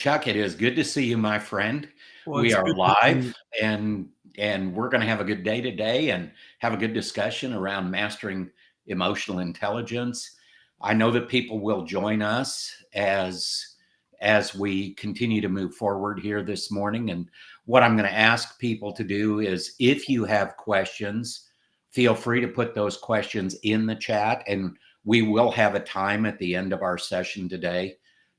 Chuck, it is good to see you, my friend. Well, We it's are good to see live you. and we're going to have a good day today and have a good discussion around mastering emotional intelligence. I know that people will join us as we continue to move forward here this morning, and what I'm going to ask people to do is if you have questions, feel free to put those questions in the chat, and we will have a time at the end of our session today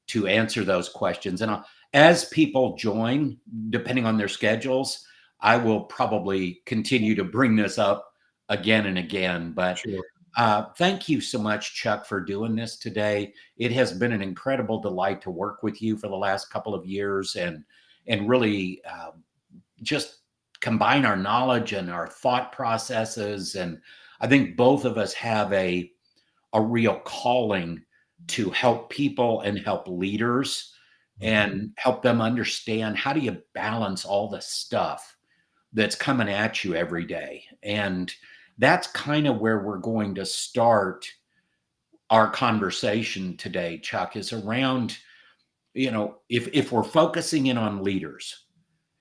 to answer those questions. And as people join, depending on their schedules, I will probably continue to bring this up again and again. But Sure. thank you so much, Chuck, for doing this today. It has been an incredible delight to work with you for the last couple of years and really just combine our knowledge and our thought processes. And I think both of us have a real calling to help people and help leaders Mhm. and help them understand how do you balance all the stuff that's coming at you every day. And that's kind of where we're going to start our conversation today, Chuck, is around, if we're focusing in on leaders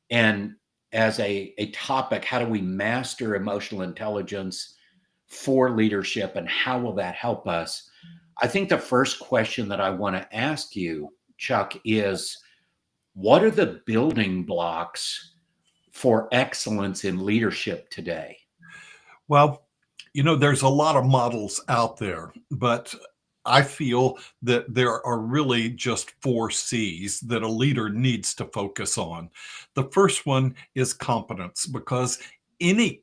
and as a topic, how do we master emotional intelligence for leadership and how will that help us? I think the first question that I want to ask you, Chuck, is what are the building blocks for excellence in leadership today? Well, there's a lot of models out there, but I feel that there are really just four C's that a leader needs to focus on. The first one is competence, because any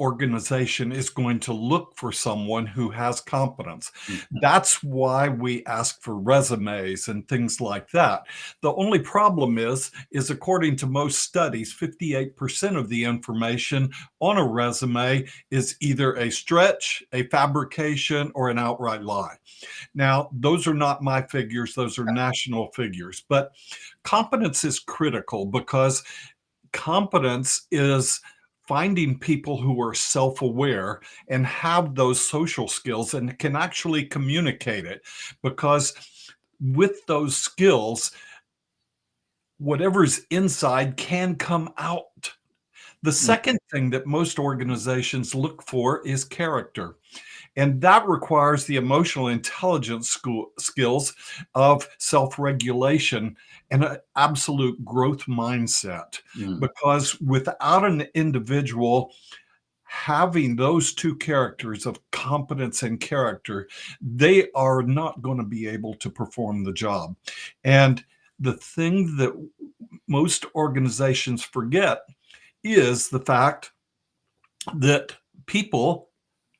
organization is going to look for someone who has competence. Mhm. That's why we ask for resumes and things like that. The only problem is according to most studies, 58% of the information on a resume is either a stretch, a fabrication, or an outright lie. Now, those are not my figures, those are national figures, but competence is critical because competence is finding people who are self-aware and have those social skills and can actually communicate it, because with those skills, whatever's inside can come out. The Mm. second thing that most organizations look for is character. And that requires the emotional intelligence skills of self regulation and an absolute growth mindset. Mm. Because without an individual having those two characters of competence and character, they are not going to be able to perform the job. And the thing that most organizations forget is the fact that people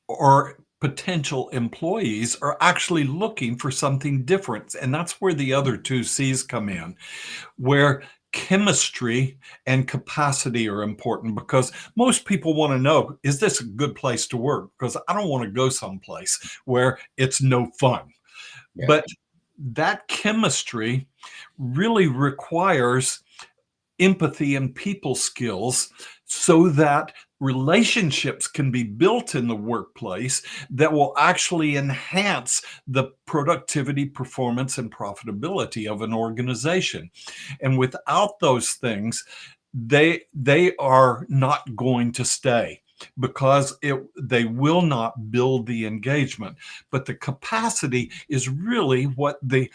or potential employees are actually looking for something different. And that's where the other two C's come in, where chemistry and capacity are important, because most people want to know, is this a good place to work? Because I don't want to go someplace where it's no fun. Yeah. But that chemistry really requires empathy and people skills so that relationships can be built in the workplace that will actually enhance the productivity, performance, and profitability of an organization. And without those things, they are not going to stay, because they will not build the engagement. But the capacity is really what the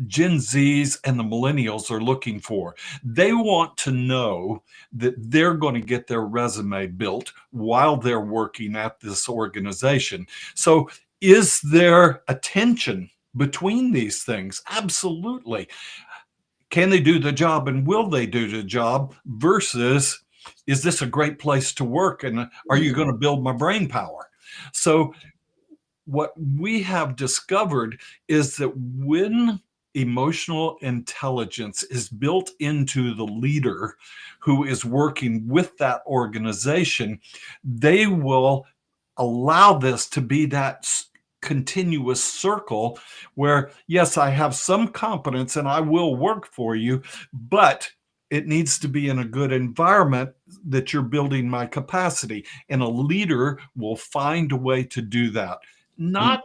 Gen Zs and the millennials are looking for. They want to know that they're going to get their resume built while they're working at this organization. So, is there a tension between these things? Absolutely. Can they do the job and will they do the job versus, is this a great place to work and are you Mm. going to build my brain power? So, what we have discovered is that when emotional intelligence is built into the leader who is working with that organization, they will allow this to be that continuous circle where, yes, I have some competence and I will work for you, but it needs to be in a good environment that you're building my capacity. And a leader will find a way to do that, Mm. not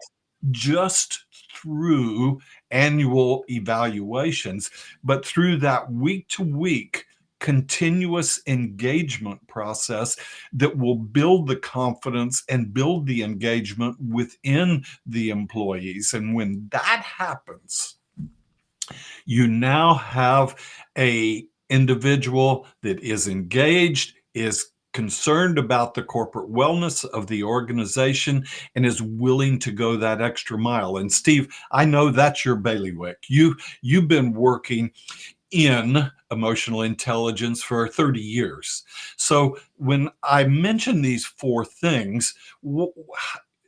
just through annual evaluations, but through that week to week continuous engagement process that will build the confidence and build the engagement within the employees. And when that happens, you now have a individual that is engaged, is concerned about the corporate wellness of the organization, and is willing to go that extra mile. And Steve, I know that's your bailiwick. You've been working in emotional intelligence for 30 years. So when I mention these four things,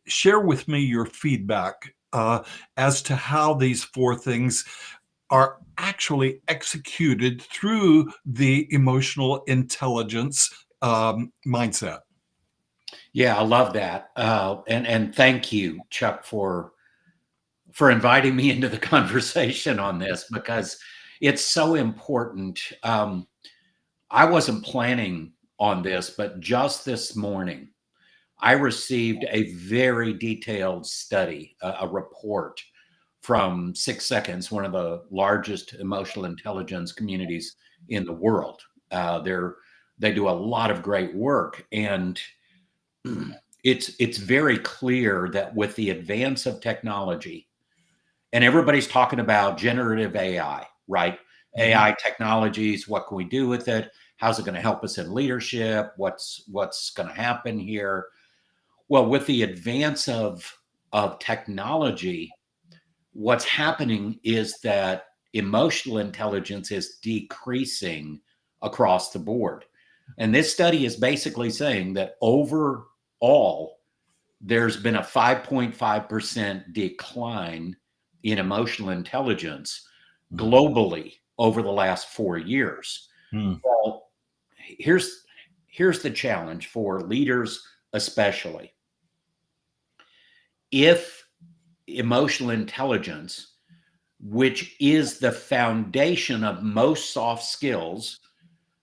share with me your feedback as to how these four things are actually executed through the emotional intelligence mindset. Yeah, I love that. And thank you, Chuck, for inviting me into the conversation on this because it's so important. I wasn't planning on this, but just this morning, I received a very detailed study, a report from 6 Seconds, one of the largest emotional intelligence communities in the world. They do a lot of great work, and it's very clear that with the advance of technology, and everybody's talking about generative AI, right? Mhm. AI technologies, what can we do with it? How's it going to help us in leadership? What's going to happen here? Well, with the advance of technology, what's happening is that emotional intelligence is decreasing across the board. And this study is basically saying that overall, there's been a 5.5% decline in emotional intelligence globally over the last 4 years. Mm. Well, here's here's the challenge for leaders, especially. If emotional intelligence, which is the foundation of most soft skills,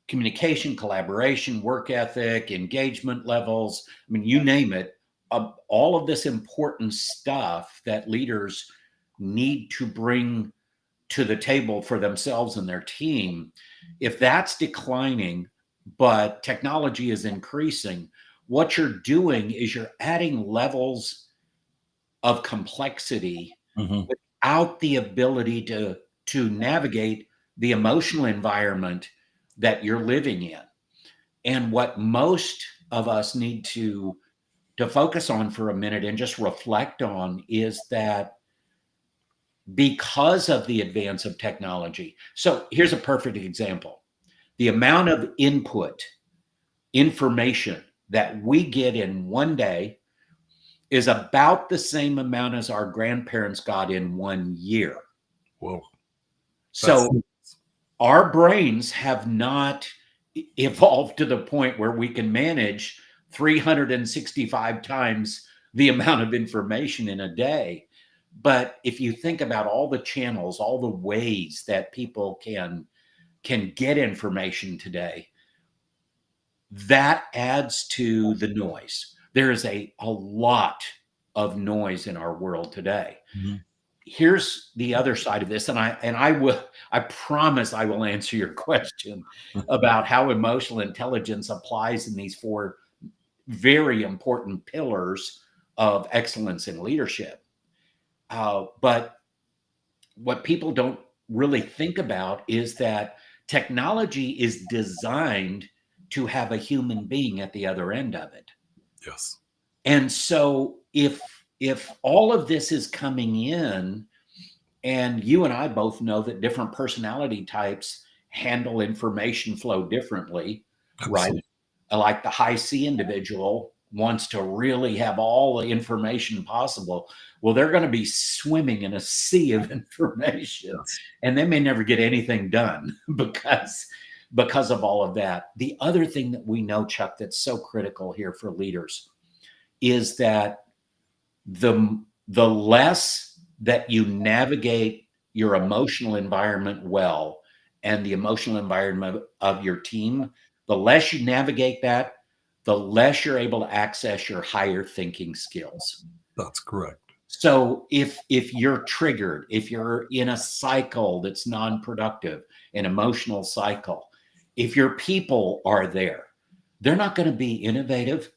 communication, collaboration, work ethic, engagement levels, I mean, you name it, all of this important stuff that leaders need to bring to the table for themselves and their team, if that's declining, but technology is increasing, what you're doing is you're adding levels of complexity Mhm. without the ability to navigate the emotional environment that you're living in. And what most of us need to focus on for a minute and just reflect on is that because of the advance of technology. So here's a perfect example. The amount of input information that we get in one day is about the same amount as our grandparents got in 1 year. Whoa, that's So our brains have not evolved to the point where we can manage 365 times the amount of information in a day. But if you think about all the channels, all the ways that people can get information today, that adds to the noise. There is a lot of noise in our world today. Mhm. Here's the other side of this, and I promise I will answer your question about how emotional intelligence applies in these four very important pillars of excellence in leadership. But what people don't really think about is that technology is designed to have a human being at the other end of it. Yes. And so if all of this is coming in, and you and I both know that different personality types handle information flow differently, right? Absolutely. Like the high C individual wants to really have all the information possible. Well, they're going to be swimming in a sea of information Yes. and they may never get anything done because of all of that. The other thing that we know, Chuck, that's so critical here for leaders is that the less that you navigate your emotional environment well and the emotional environment of your team, the less you navigate that, the less you're able to access your higher thinking skills. That's correct. So if you're triggered, if you're in a cycle that's non-productive, an emotional cycle, if your people are there, they're not going to be innovative.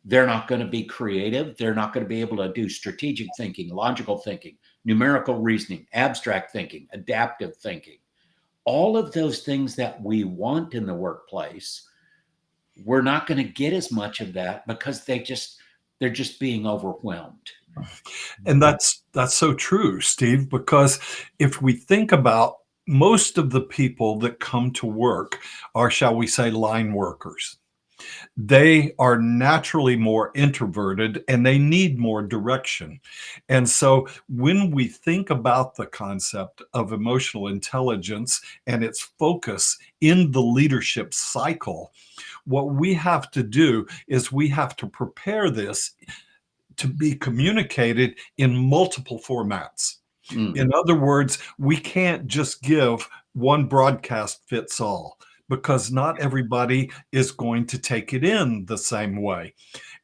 They're not going to be creative. They're not going to be able to do strategic thinking, logical thinking, numerical reasoning, abstract thinking, adaptive thinking. All of those things that we want in the workplace, we're not going to get as much of that because they're just being overwhelmed. And that's so true, Steve, because if we think about most of the people that come to work are, shall we say, line workers. They are naturally more introverted and they need more direction. And so when we think about the concept of emotional intelligence and its focus in the leadership cycle, what we have to do is we have to prepare this to be communicated in multiple formats. Mm. In other words, we can't just give one broadcast fits all because not everybody is going to take it in the same way.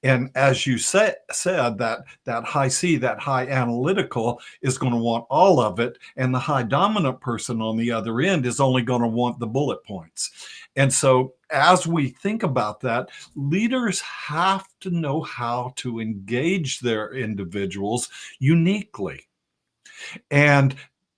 And as you said that high C, that high analytical is going to want all of it, and the high dominant person on the other end is only going to want the bullet points. And so as we think about that, leaders have to know how to engage their individuals uniquely. And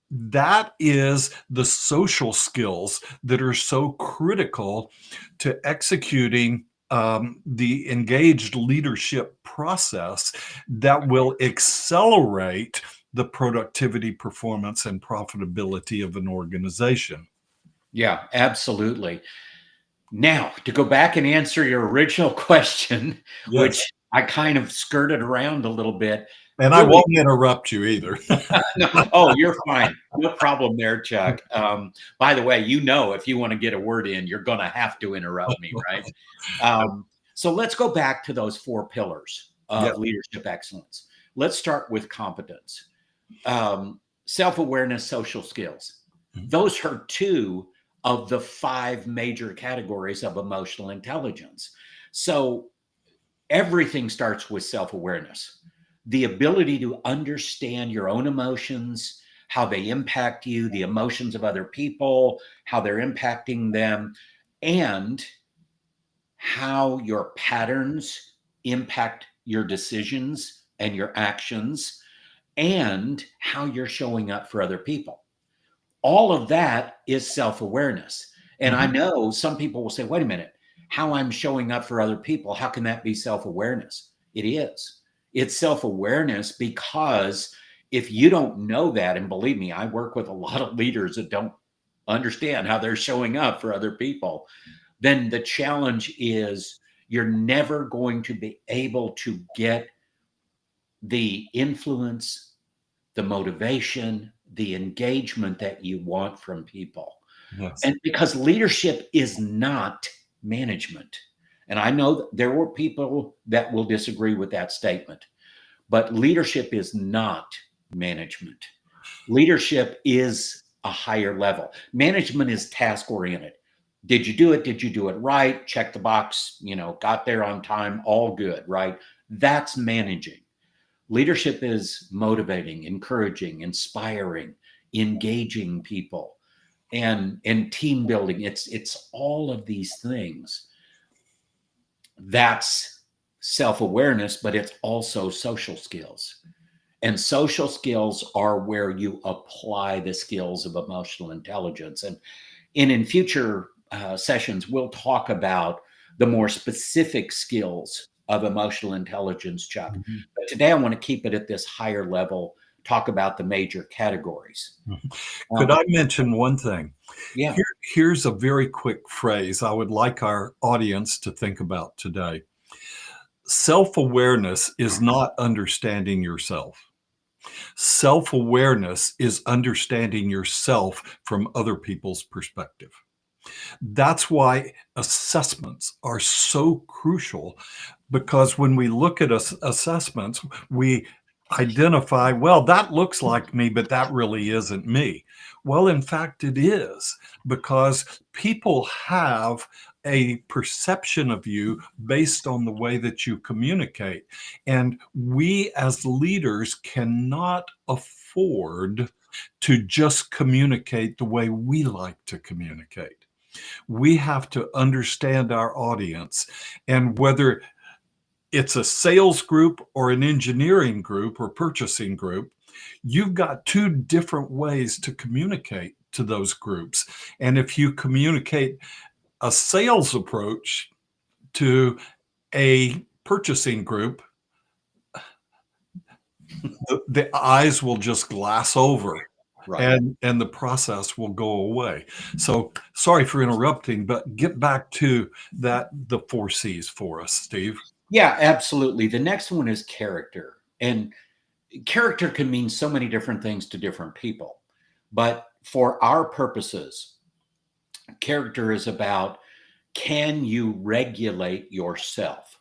that is the social skills that are so critical to executing the engaged leadership process that will accelerate the productivity, performance, and profitability of an organization. Yeah, absolutely. Now, to go back and answer your original question, which Yes. I kind of skirted around a little bit, And I really. won't interrupt you either. No, oh, you're fine. No problem there, Chuck. By the way, if you want to get a word in, you're going to have to interrupt me, right? So let's go back to those four pillars Yeah. of leadership excellence. Let's start with competence, self awareness, social skills. Those are two of the five major categories of emotional intelligence. So everything starts with self awareness, the ability to understand your own emotions, how they impact you, the emotions of other people, how they're impacting them, and how your patterns impact your decisions and your actions, and how you're showing up for other people. All of that is self awareness. And I Mhm. know some people will say, wait a minute, how I'm showing up for other people, how can that be self awareness? It is. It's self awareness because if you don't know that, and believe me, I work with a lot of leaders that don't understand how they're showing up for other people, then the challenge is you're never going to be able to get the influence, the motivation, the engagement that you want from people. Yes. And because leadership is not management. And I know that there were people that will disagree with that statement, but leadership is not management. Leadership is a higher level. Management is task oriented. Did you do it? Did you do it right? Check the box, got there on time, all good, right? That's managing. Leadership is motivating, encouraging, inspiring, engaging people, and team building. It's all of these things. That's self-awareness, but it's also social skills. And social skills are where you apply the skills of emotional intelligence. And in future sessions, we'll talk about the more specific skills of emotional intelligence, Chuck. Mhm. But today, I want to keep it at this higher level, talk about the major categories. Could I Um, mention one thing? yeah. Here's a very quick phrase I would like our audience to think about today. Self awareness is not understanding yourself. Self awareness is understanding yourself from other people's perspective. That's why assessments are so crucial because when we look at assessments, we identify, well, that looks like me, but that really isn't me. Well, in fact, it is, because people have a perception of you based on the way that you communicate. And we as leaders cannot afford to just communicate the way we like to communicate. We have to understand our audience, and whether it's a sales group or an engineering group or purchasing group, you've got two different ways to communicate to those groups. And if you communicate a sales approach to a purchasing group, the eyes will just glass over, Right. and the process will go away. So sorry for interrupting, but get back to the 4 C's for us, Steve. Yeah, absolutely. The next one is character. And character can mean so many different things to different people. But for our purposes, character is about, can you regulate yourself?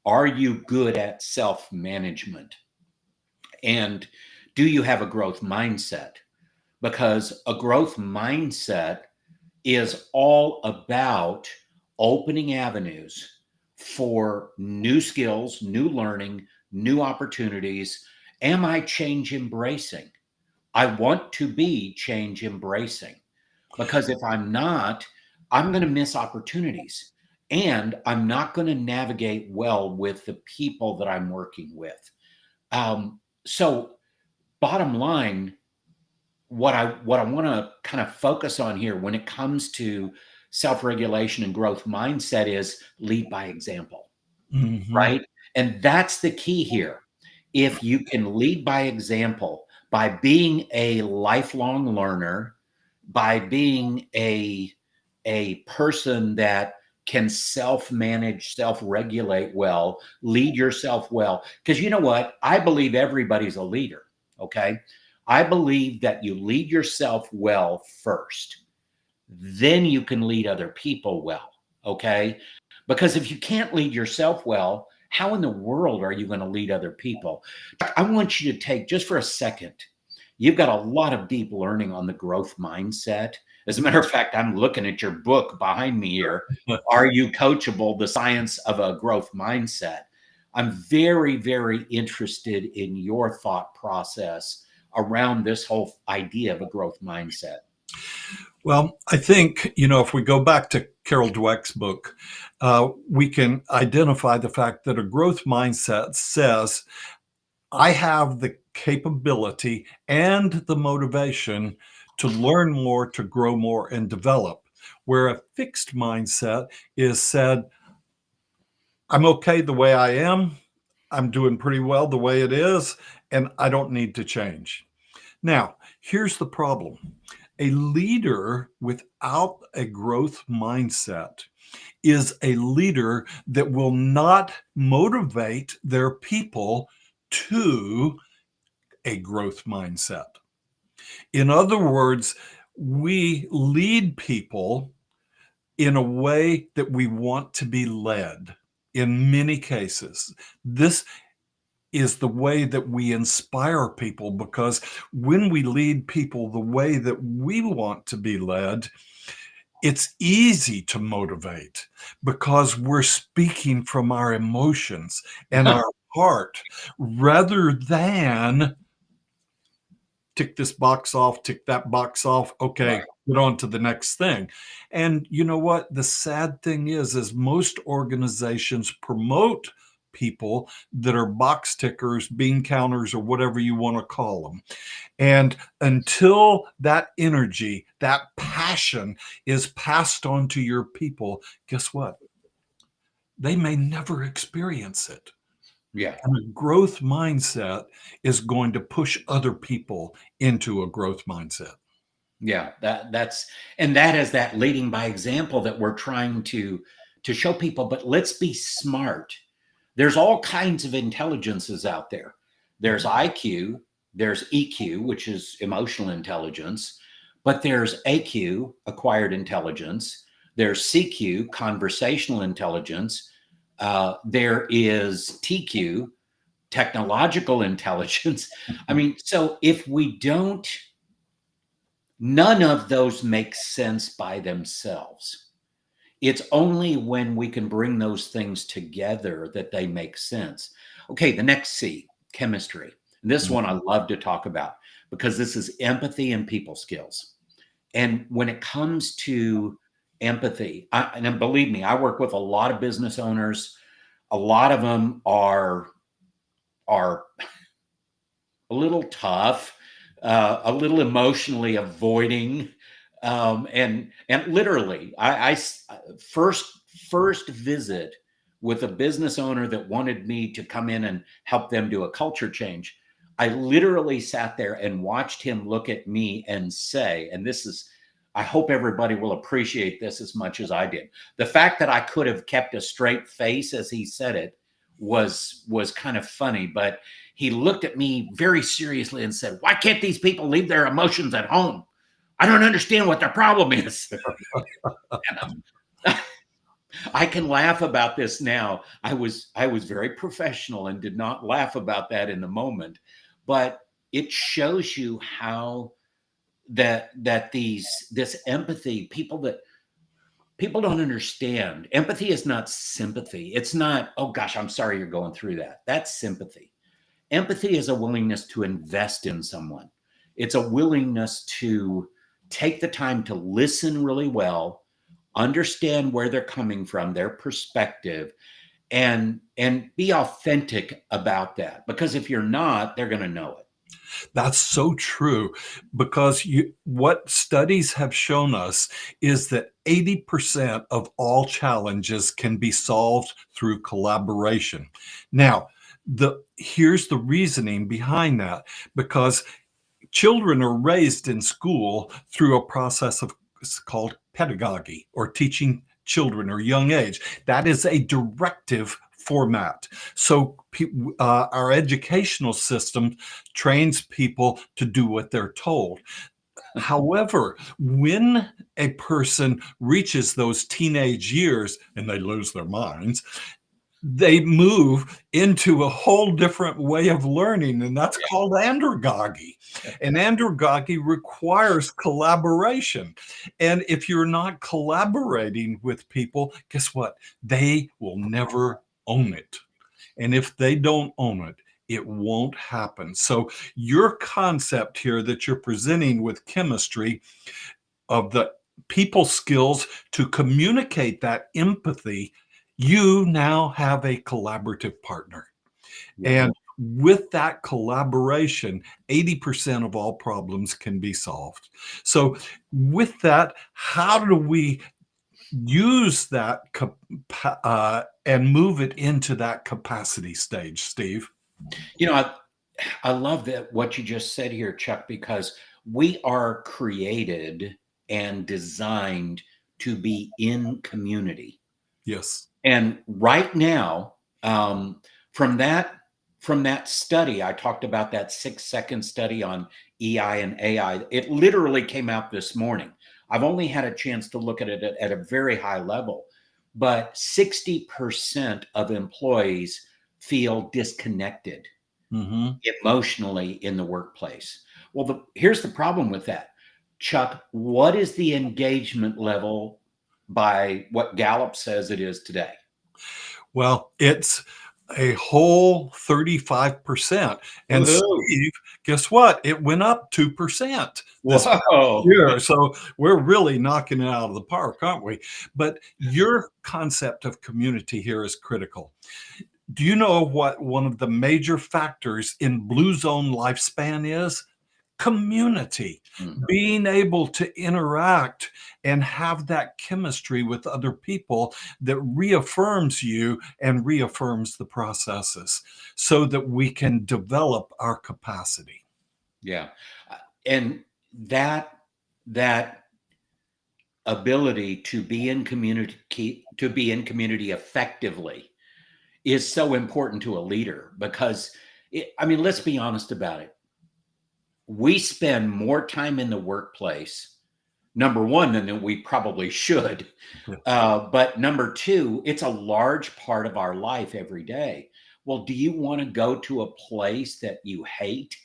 Are you good at self management? And do you have a growth mindset? Because a growth mindset is all about opening avenues for new skills, new learning, new opportunities. Am I change embracing? I want to be change embracing, because if I'm not, I'm going to miss opportunities, and I'm not going to navigate well with the people that I'm working with. So, bottom line, what I want to kind of focus on here when it comes to self-regulation and growth mindset is lead by example, Mhm. right? And that's the key here. If you can lead by example, by being a lifelong learner, by being a person that can self-manage, self-regulate well, lead yourself well. Because you know what? I believe everybody's a leader. Okay. I believe that you lead yourself well first, then you can lead other people well. Okay. Because if you can't lead yourself well, how in the world are you going to lead other people? I want you to take just for a second. You've got a lot of deep learning on the growth mindset. As a matter of fact, I'm looking at your book behind me here. Are You Coachable? The Science of a Growth Mindset. I'm very, very interested in your thought process around this whole idea of a growth mindset. Well, I think, if we go back to Carol Dweck's book, we can identify the fact that a growth mindset says, I have the capability and the motivation to learn more, to grow more, and develop. Where a fixed mindset is said, I'm okay the way I am, I'm doing pretty well the way it is, and I don't need to change. Now, here's the problem. A leader without a growth mindset is a leader that will not motivate their people to a growth mindset. In other words, we lead people in a way that we want to be led in many cases. This is the way that we inspire people, because when we lead people the way that we want to be led, it's easy to motivate because we're speaking from our emotions and our heart rather than tick this box off, tick that box off. Okay, Right. get on to the next thing. And you know what? The sad thing is most organizations promote people that are box tickers, bean counters, or whatever you want to call them. And until that energy, that passion is passed on to your people, guess what? They may never experience it. Yeah. And a growth mindset is going to push other people into a growth mindset. Yeah, that's and that is that leading by example that we're trying to show people. But let's be smart. There's all kinds of intelligences out there. There's IQ, there's EQ, which is emotional intelligence, but there's AQ, acquired intelligence. There's CQ, conversational intelligence. There is TQ, technological intelligence. I mean, so if we don't, none of those make sense by themselves. It's only when we can bring those things together that they make sense. Okay, the next C, chemistry. And this one I love to talk about because this is empathy and people skills. And when it comes to empathy, and believe me, I work with a lot of business owners. A lot of them are a little tough, a little emotionally avoiding, and literally, first visit with a business owner that wanted me to come in and help them do a culture change. I literally sat there and watched him look at me and say, and this is, I hope everybody will appreciate this as much as I did. The fact that I could have kept a straight face as he said it was kind of funny, but he looked at me very seriously and said, "Why can't these people leave their emotions at home? I don't understand what their problem is." I can laugh about this now. I was very professional and did not laugh about that in the moment, but it shows you how this empathy, people don't understand. Empathy is not sympathy. It's not, oh gosh, I'm sorry you're going through that. That's sympathy. Empathy is a willingness to invest in someone. It's a willingness to take the time to listen really well, understand where they're coming from, their perspective, and be authentic about that. Because if you're not, they're going to know it. That's so true because what studies have shown us is that 80% of all challenges can be solved through collaboration. Now, here's the reasoning behind that, because children are raised in school through a process of it's called pedagogy, or teaching children or young age. That is a directive format. So our educational system trains people to do what they're told. However, when a person reaches those teenage years and they lose their minds, they move into a whole different way of learning, and that's called andragogy. And andragogy requires collaboration. And if you're not collaborating with people, guess what? They will never own it. And if they don't own it, it won't happen. So your concept here that you're presenting with chemistry of the people skills to communicate that empathy, you now have a collaborative partner. Yeah. And with that collaboration, 80% of all problems can be solved. So, with that, how do we use that and move it into that capacity stage, Steve? You know, I love that what you just said here, Chuck, because we are created and designed to be in community. Yes. And right now, from that study, I talked about that 6-second study on EI and AI. It literally came out this morning. I've only had a chance to look at it at a very high level, but 60% of employees feel disconnected Mm-hmm. emotionally in the workplace. Well, here's the problem with that. Chuck, what is the engagement level by what Gallup says it is today? Well, it's a whole 35%. And Woohoo. Steve, guess what? It went up 2% this Whoa. year. So we're really knocking it out of the park, aren't we? But your concept of community here is critical. Do you know what one of the major factors in blue zone lifespan is? Community, Mm, being able to interact and have that chemistry with other people that reaffirms you and reaffirms the processes so that we can develop our capacity. yeah. And that ability to be in community effectively is so important to a leader because I mean, let's be honest about it. We spend more time in the workplace, number one, than we probably should. Yeah. But number two, it's a large part of our life every day. Well, do you want to go to a place that you hate?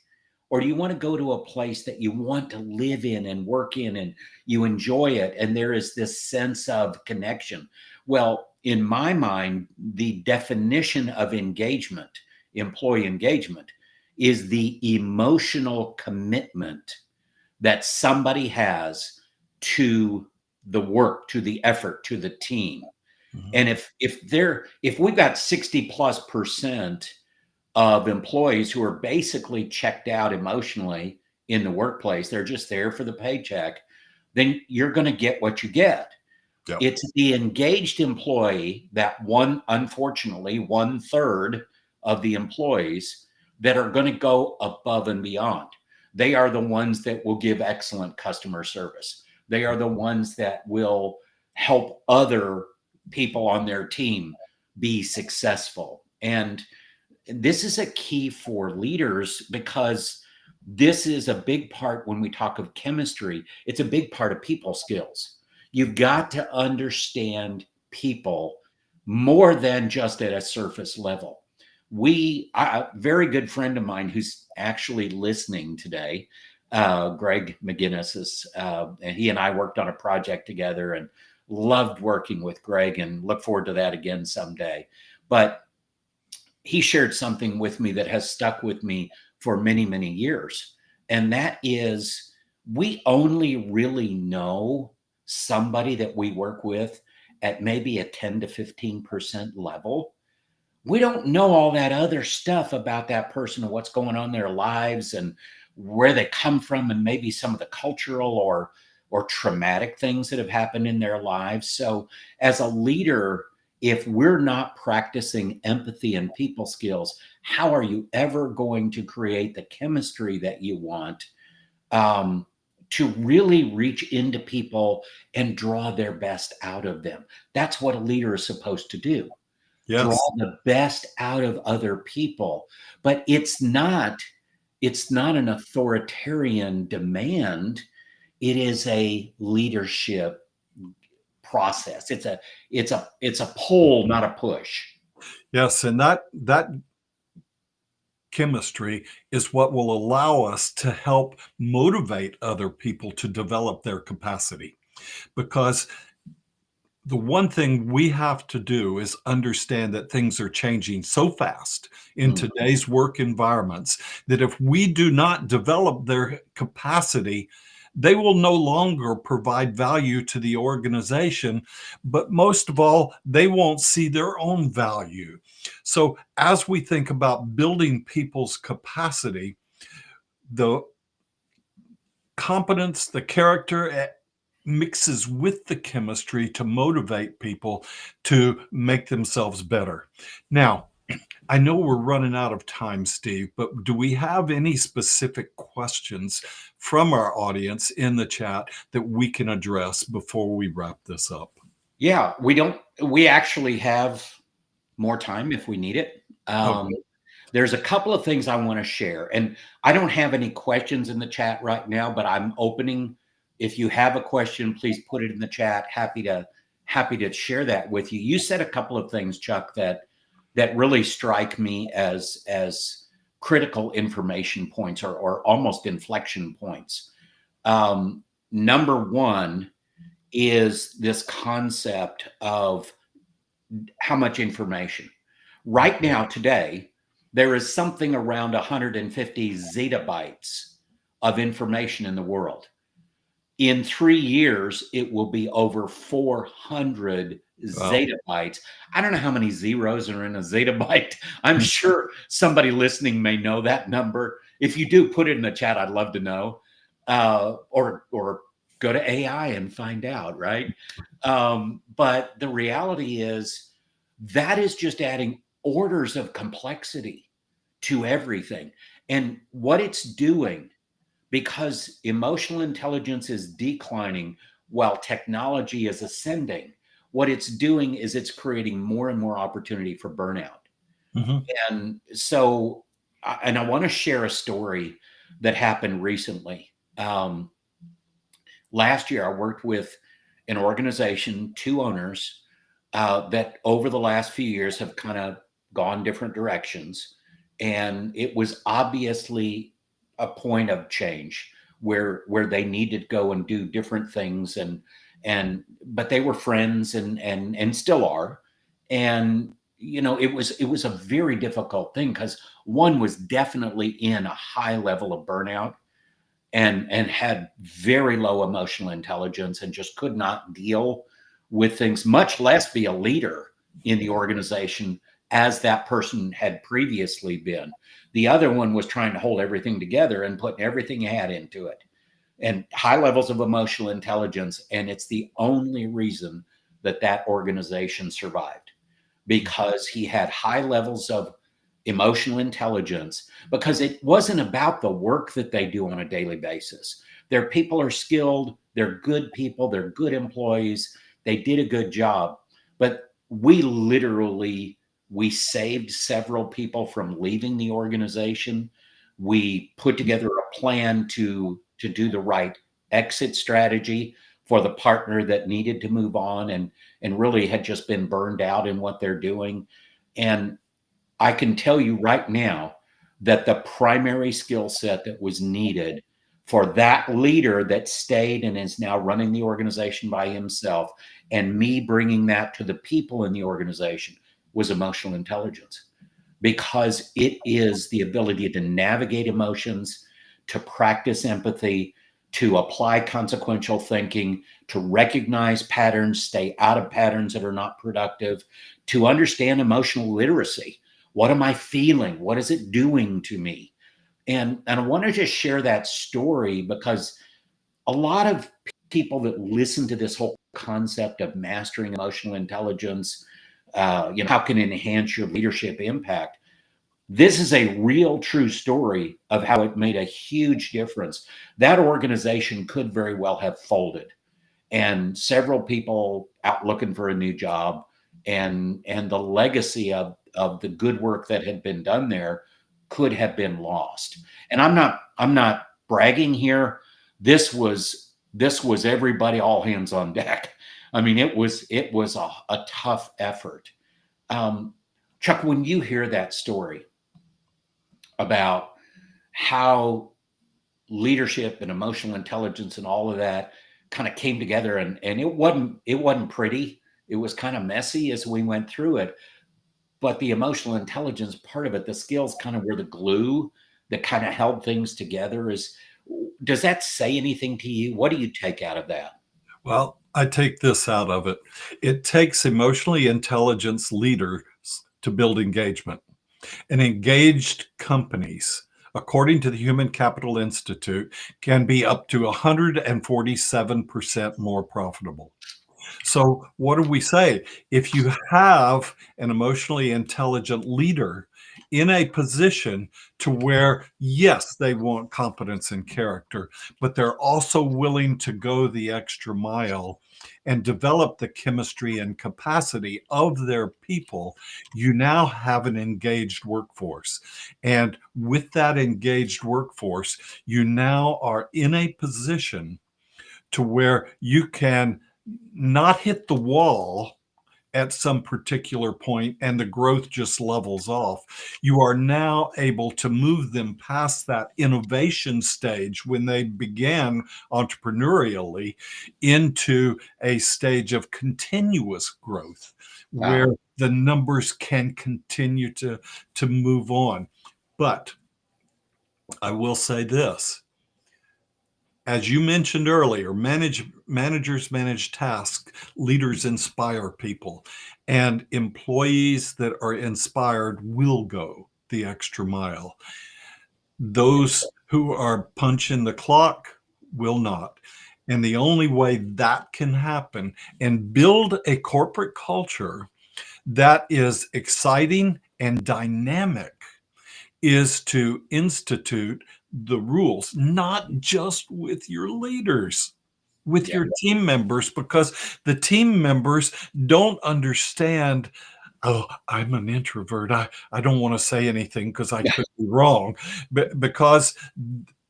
Or do you want to go to a place that you want to live in and work in and you enjoy it? And there is this sense of connection. Well, in my mind, the definition of engagement, employee engagement, is the emotional commitment that somebody has to the work, to the effort, to the team. Mhm. And if we've got 60+% of employees who are basically checked out emotionally in the workplace, they're just there for the paycheck, then you're going to get what you get. Yep. It's the engaged employee, that one, unfortunately, 1/3 of the employees that are going to go above and beyond. They are the ones that will give excellent customer service. They are the ones that will help other people on their team be successful. And this is a key for leaders because this is a big part when we talk of chemistry. It's a big part of people skills. You've got to understand people more than just at a surface level. A very good friend of mine who's actually listening today, Greg McGinnis, and he and I worked on a project together and loved working with Greg and look forward to that again someday. But he shared something with me that has stuck with me for many, many years. And that is, we only really know somebody that we work with at maybe a 10 to 15% level. We don't know all that other stuff about that person and what's going on in their lives and where they come from and maybe some of the cultural or traumatic things that have happened in their lives. So as a leader, if we're not practicing empathy and people skills, how are you ever going to create the chemistry that you want, um, to really reach into people and draw their best out of them? That's what a leader is supposed to do, draw Yes. the best out of other people. But it's not an authoritarian demand. It is a leadership process. It's a pull, not a push. Yes. And that chemistry is what will allow us to help motivate other people to develop their capacity. Because the one thing we have to do is understand that things are changing so fast in Mm. today's work environments that if we do not develop their capacity, they will no longer provide value to the organization. But most of all, they won't see their own value. So, as we think about building people's capacity, the competence, the character mixes with the chemistry to motivate people to make themselves better. Now, I know we're running out of time, Steve, but do we have any specific questions from our audience in the chat that we can address before we wrap this up? Yeah, we actually have more time if we need it. Okay. There's a couple of things I want to share, and I don't have any questions in the chat right now, but I'm opening. If you have a question, please put it in the chat. Happy to share that with you. You said a couple of things, Chuck, that really strike me as critical information points or almost inflection points. Number one is this concept of how much information. Right now, today, there is something around 150 zettabytes of information in the world. In 3 years, it will be over 400 Wow. zettabytes. I don't know how many zeros are in a zettabyte. I'm sure somebody listening may know that number. If you do, put it in the chat. I'd love to know. Or go to AI and find out, right? But the reality is that is just adding orders of complexity to everything. And what it's doing, because emotional intelligence is declining while technology is ascending, what it's doing is it's creating more and more opportunity for burnout. Mhm. And so, and I want to share a story that happened recently. Last year, I worked with an organization, two owners, that over the last few years have kind of gone different directions, and it was obviously a point of change where they needed to go and do different things, and but they were friends and still are. And it was a very difficult thing because one was definitely in a high level of burnout and had very low emotional intelligence and just could not deal with things, much less be a leader in the organization as that person had previously been. The other one was trying to hold everything together and putting everything he had into it, and high levels of emotional intelligence. And it's the only reason that that organization survived, because he had high levels of emotional intelligence, because it wasn't about the work that they do on a daily basis. Their people are skilled, they're good people, they're good employees, they did a good job. But we saved several people from leaving the organization. We put together a plan to do the right exit strategy for the partner that needed to move on and really had just been burned out in what they're doing. And I can tell you right now that the primary skill set that was needed for that leader that stayed and is now running the organization by himself, and me bringing that to the people in the organization, was emotional intelligence, because it is the ability to navigate emotions, to practice empathy, to apply consequential thinking, to recognize patterns, stay out of patterns that are not productive, to understand emotional literacy. What am I feeling? What is it doing to me? And I want to just share that story because a lot of people that listen to this whole concept of mastering emotional intelligence, how can it enhance your leadership impact? This is a real true story of how it made a huge difference. That organization could very well have folded, and several people out looking for a new job, and the legacy of the good work that had been done there could have been lost. And I'm not bragging here. This was everybody, all hands on deck. I mean, it was a tough effort. um, Chuck, when you hear that story about how leadership and emotional intelligence and all of that kind of came together, and it wasn't pretty. It was kind of messy as we went through it, but the emotional intelligence part of it, the skills kind of were the glue that kind of held things together. Is Does that say anything to you? What do you take out of that? Well, I take this out of it. It takes emotionally intelligent leaders to build engagement. And engaged companies, according to the Human Capital Institute, can be up to 147% more profitable. So, what do we say? If you have an emotionally intelligent leader in a position to where, yes, they want competence and character, but they're also willing to go the extra mile and develop the chemistry and capacity of their people, you now have an engaged workforce. And with that engaged workforce, you now are in a position to where you can not hit the wall at some particular point and the growth just levels off. You are now able to move them past that innovation stage when they began entrepreneurially into a stage of continuous growth where Wow. the numbers can continue to move on. But I will say this, as you mentioned earlier, managers manage tasks, leaders inspire people, and employees that are inspired will go the extra mile. Those who are punching the clock will not. And the only way that can happen and build a corporate culture that is exciting and dynamic is to institute the rules, not just with your leaders, with Yeah. your team members, because the team members don't understand. Oh, I'm an introvert. I don't want to say anything because I could be wrong. But because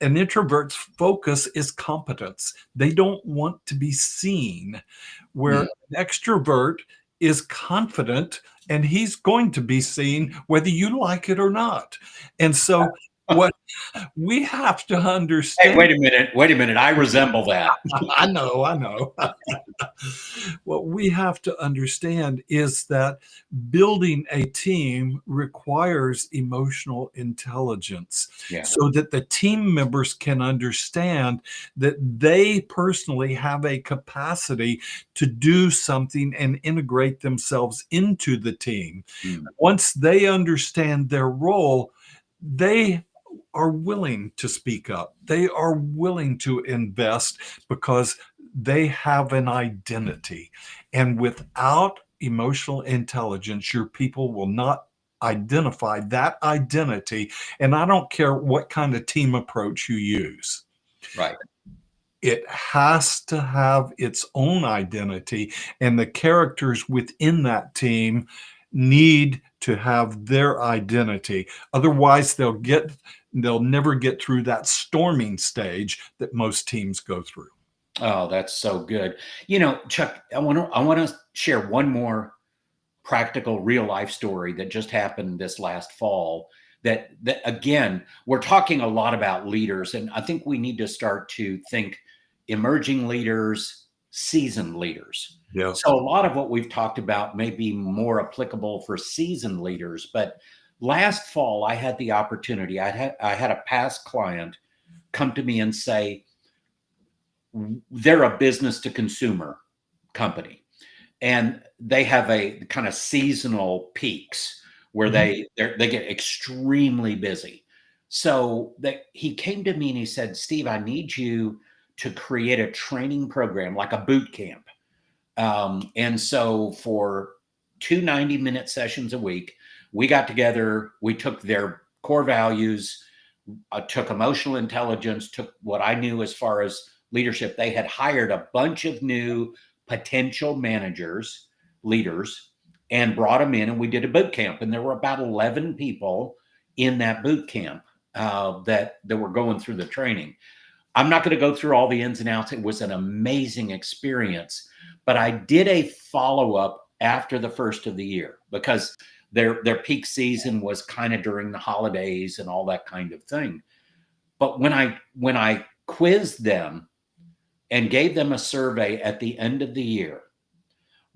an introvert's focus is competence, they don't want to be seen. Where Mm. an extrovert is confident and he's going to be seen whether you like it or not. And so what we have to Hey, understand, wait a minute. Wait a minute. I resemble that. I know. What we have to understand is that building a team requires emotional intelligence Yeah. so that the team members can understand that they personally have a capacity to do something and integrate themselves into the team. Mm, Once they understand their role, they are willing to speak up. They are willing to invest because they have an identity. And without emotional intelligence, your people will not identify that identity. And I don't care what kind of team approach you use, right. it has to have its own identity, and the characters within that team need to have their identity. Otherwise, they'll never get through that storming stage that most teams go through. Oh, that's so good. Chuck, I want to share one more practical real life story that just happened this last fall. That again, we're talking a lot about leaders, and I think we need to start to think emerging leaders, seasoned leaders. Yes. So a lot of what we've talked about may be more applicable for seasoned leaders, but last fall I had the opportunity. I had a past client come to me and say they're a business to consumer company, and they have a kind of seasonal peaks where Mhm. they get extremely busy. So that he came to me and he said, "Steve, I need you to create a training program like a boot camp." And so for 2 90-minute sessions a week, we got together, we took their core values, took emotional intelligence, took what I knew as far as leadership. They had hired a bunch of new potential managers, leaders, and brought them in, and we did a boot camp. And there were about 11 people in that boot camp that were going through the training. I'm not going to go through all the ins and outs. It was an amazing experience, but I did a follow up after the first of the year because their peak season was kind of during the holidays and all that kind of thing. But when I quizzed them and gave them a survey at the end of the year,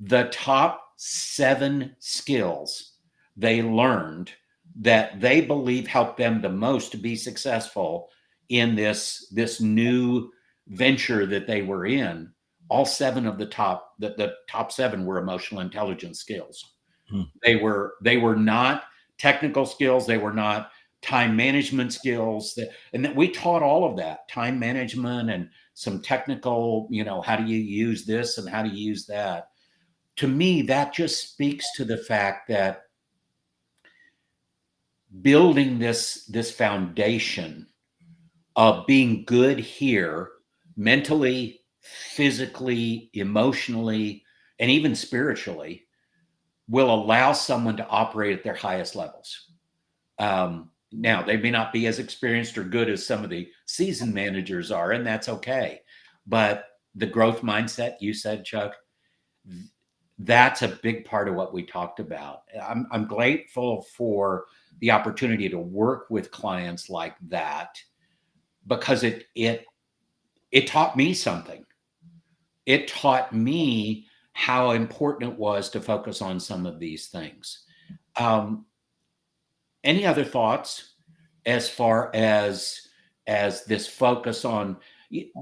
the top 7 skills they learned that they believe helped them the most to be successful in this new venture that they were in, all 7 of the top 7 were emotional intelligence skills. Hmm. They were not technical skills, they were not time management skills, and we taught all of that, time management and some technical, how do you use this and how do you use that. To me, that just speaks to the fact that building this foundation of being good here mentally, physically, emotionally, and even spiritually will allow someone to operate at their highest levels. Now, they may not be as experienced or good as some of the seasoned managers are, and that's okay. But the growth mindset you said, Chuck, that's a big part of what we talked about. I'm grateful for the opportunity to work with clients like that because it taught me something. It taught me how important it was to focus on some of these things. Um, any other thoughts as far as this focus on,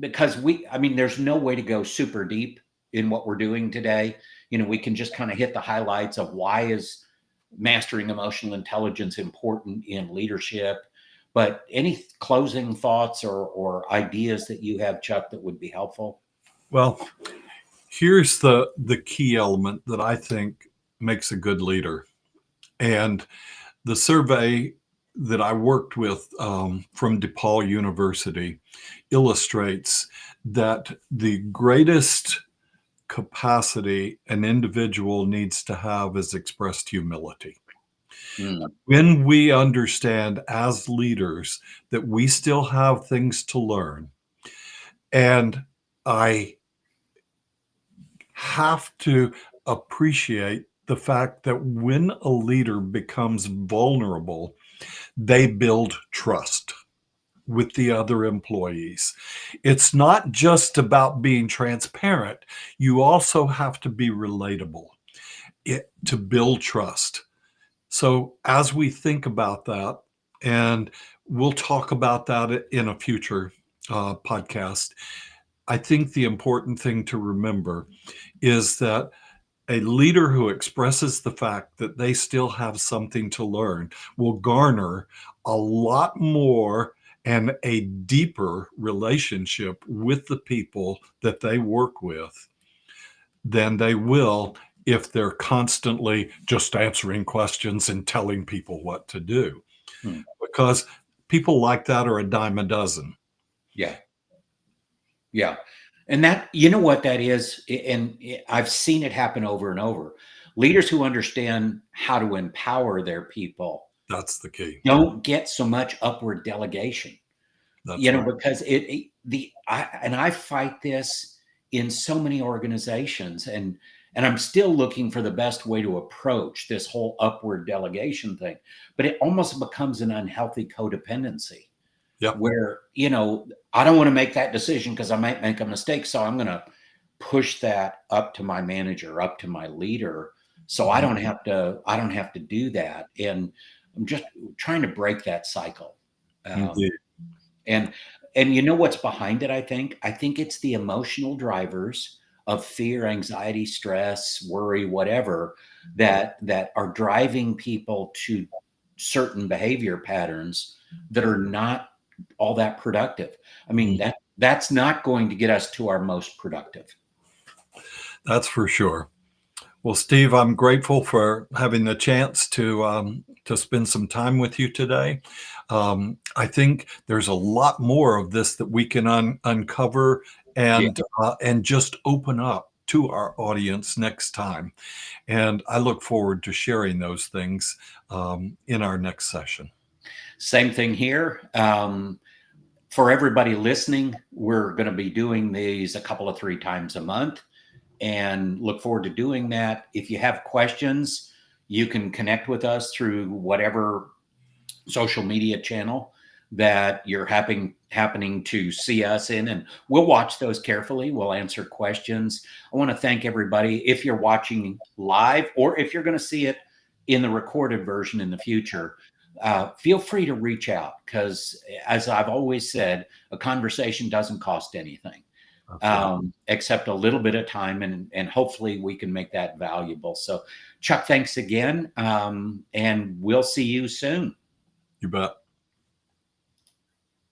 because I mean, there's no way to go super deep in what we're doing today. We can just kind of hit the highlights of why is mastering emotional intelligence important in leadership. But any closing thoughts or ideas that you have, Chuck, that would be helpful? Well, here's the key element that I think makes a good leader. And the survey that I worked with from DePaul University illustrates that the greatest capacity an individual needs to have is expressed humility. Mm, When we understand as leaders that we still have things to learn, and I have to appreciate the fact that when a leader becomes vulnerable, they build trust with the other employees. It's not just about being transparent, you also have to be relatable to build trust. So, as we think about that, and we'll talk about that in a future podcast, I think the important thing to remember is that a leader who expresses the fact that they still have something to learn will garner a lot more and a deeper relationship with the people that they work with than they will if they're constantly just answering questions and telling people what to do. Hmm. Because people like that are a dime a dozen. Yeah. Yeah. And that, you know what that is? And I've seen it happen over and over. Leaders who understand how to empower their people That's the key. don't get so much upward delegation, That's right. because I fight this in so many organizations, and I'm still looking for the best way to approach this whole upward delegation thing, but it almost becomes an unhealthy codependency Yep. where, I don't want to make that decision because I might make a mistake. So I'm going to push that up to my manager, up to my leader. So I don't have to do that. And I'm just trying to break that cycle. Um, Indeed. and, and you know what's behind it? I think it's the emotional drivers of fear, anxiety, stress, worry, whatever, that are driving people to certain behavior patterns that are not all that productive. I mean, Mm, that's not going to get us to our most productive. that's for sure. Well, Steve, I'm grateful for having the chance to spend some time with you today. I think there's a lot more of this that we can uncover Yeah. and just open up to our audience next time. And I look forward to sharing those things in our next session. Same thing here. For everybody listening, we're going to be doing these a couple of 3 times a month and look forward to doing that. If you have questions, you can connect with us through whatever social media channel that you're happening to see us in, and we'll watch those carefully. We'll answer questions. I want to thank everybody. If you're watching live or if you're going to see it in the recorded version in the future, feel free to reach out, because as I've always said, a conversation doesn't cost anything, That's right. except a little bit of time, and hopefully we can make that valuable. So Chuck, thanks again, and we'll see you soon. You bet.